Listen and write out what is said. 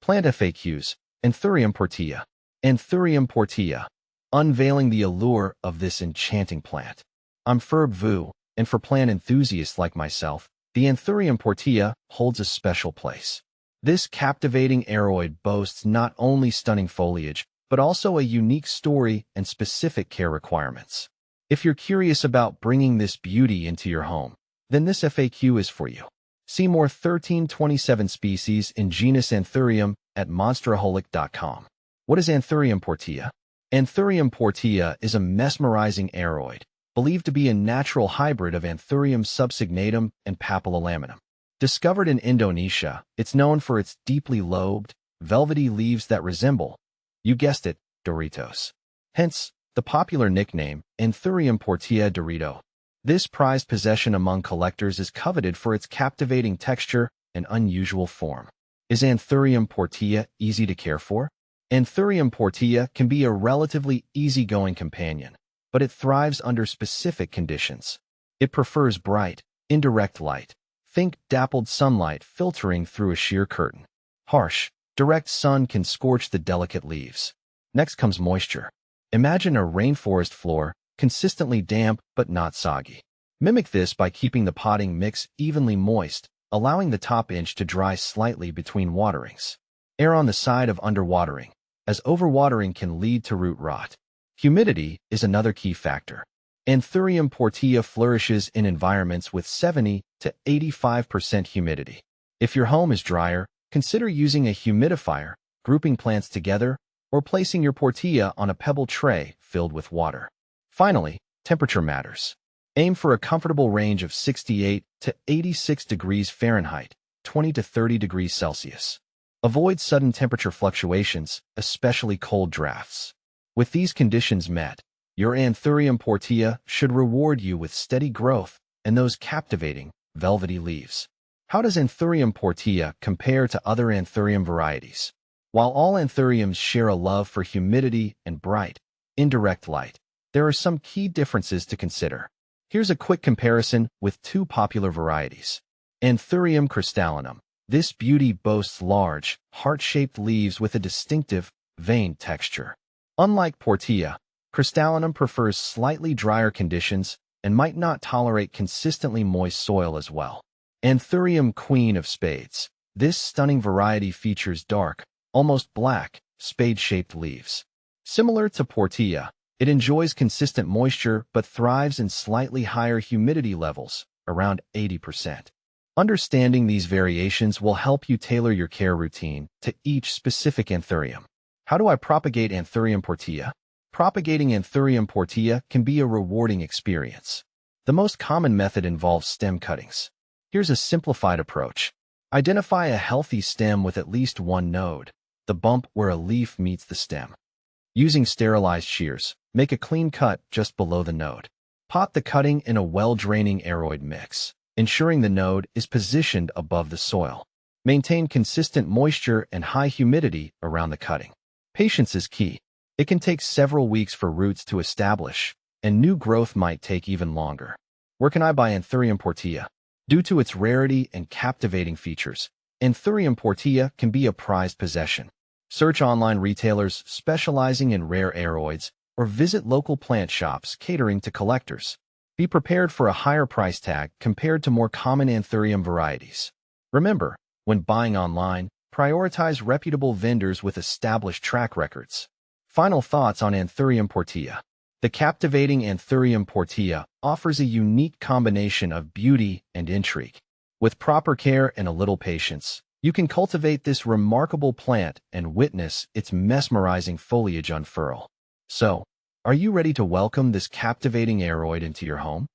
Plant FAQs. Anthurium Portillae. Anthurium Portillae. Unveiling the allure of this enchanting plant. I'm Ferb Vu, and for plant enthusiasts like myself, the Anthurium Portillae holds a special place. This captivating aroid boasts not only stunning foliage, but also a unique story and specific care requirements. If you're curious about bringing this beauty into your home, then this FAQ is for you. See more 1327 species in genus Anthurium at monsteraholic.com. What is Anthurium Portillae? Anthurium Portillae is a mesmerizing aroid, believed to be a natural hybrid of Anthurium subsignatum and Papilolaminum. Discovered in Indonesia, it's known for its deeply lobed, velvety leaves that resemble, you guessed it, Doritos. Hence, the popular nickname, Anthurium Portillae Dorito. This prized possession among collectors is coveted for its captivating texture and unusual form. Is Anthurium Portillae easy to care for? Anthurium Portillae can be a relatively easygoing companion, but it thrives under specific conditions. It prefers bright, indirect light. Think dappled sunlight filtering through a sheer curtain. Harsh, direct sun can scorch the delicate leaves. Next comes moisture. Imagine a rainforest floor, consistently damp but not soggy. Mimic this by keeping the potting mix evenly moist, allowing the top inch to dry slightly between waterings. Err on the side of underwatering, as overwatering can lead to root rot. Humidity is another key factor. Anthurium Portillae flourishes in environments with 70 to 85% humidity. If your home is drier, consider using a humidifier, grouping plants together, or placing your Portillae on a pebble tray filled with water. Finally, temperature matters. Aim for a comfortable range of 68 to 86 degrees Fahrenheit, 20 to 30 degrees Celsius. Avoid sudden temperature fluctuations, especially cold drafts. With these conditions met, your Anthurium Portillae should reward you with steady growth and those captivating, velvety leaves. How does Anthurium Portillae compare to other Anthurium varieties? While all Anthuriums share a love for humidity and bright, indirect light, there are some key differences to consider. Here's a quick comparison with two popular varieties. Anthurium crystallinum. This beauty boasts large, heart-shaped leaves with a distinctive, veined texture. Unlike Portillae, crystallinum prefers slightly drier conditions and might not tolerate consistently moist soil as well. Anthurium Queen of Spades. This stunning variety features dark, almost black, spade-shaped leaves. Similar to Portillae, it enjoys consistent moisture but thrives in slightly higher humidity levels, around 80%. Understanding these variations will help you tailor your care routine to each specific Anthurium. How do I propagate Anthurium Portillae? Propagating Anthurium Portillae can be a rewarding experience. The most common method involves stem cuttings. Here's a simplified approach. Identify a healthy stem with at least one node, the bump where a leaf meets the stem. Using sterilized shears, make a clean cut just below the node. Pot the cutting in a well-draining aroid mix, ensuring the node is positioned above the soil. Maintain consistent moisture and high humidity around the cutting. Patience is key. It can take several weeks for roots to establish, and new growth might take even longer. Where can I buy Anthurium Portillae? Due to its rarity and captivating features, Anthurium Portillae can be a prized possession. Search online retailers specializing in rare aroids or visit local plant shops catering to collectors. Be prepared for a higher price tag compared to more common Anthurium varieties. Remember, when buying online, prioritize reputable vendors with established track records. Final thoughts on Anthurium Portillae. The captivating Anthurium Portillae offers a unique combination of beauty and intrigue. With proper care and a little patience, you can cultivate this remarkable plant and witness its mesmerizing foliage unfurl. So, are you ready to welcome this captivating aroid into your home?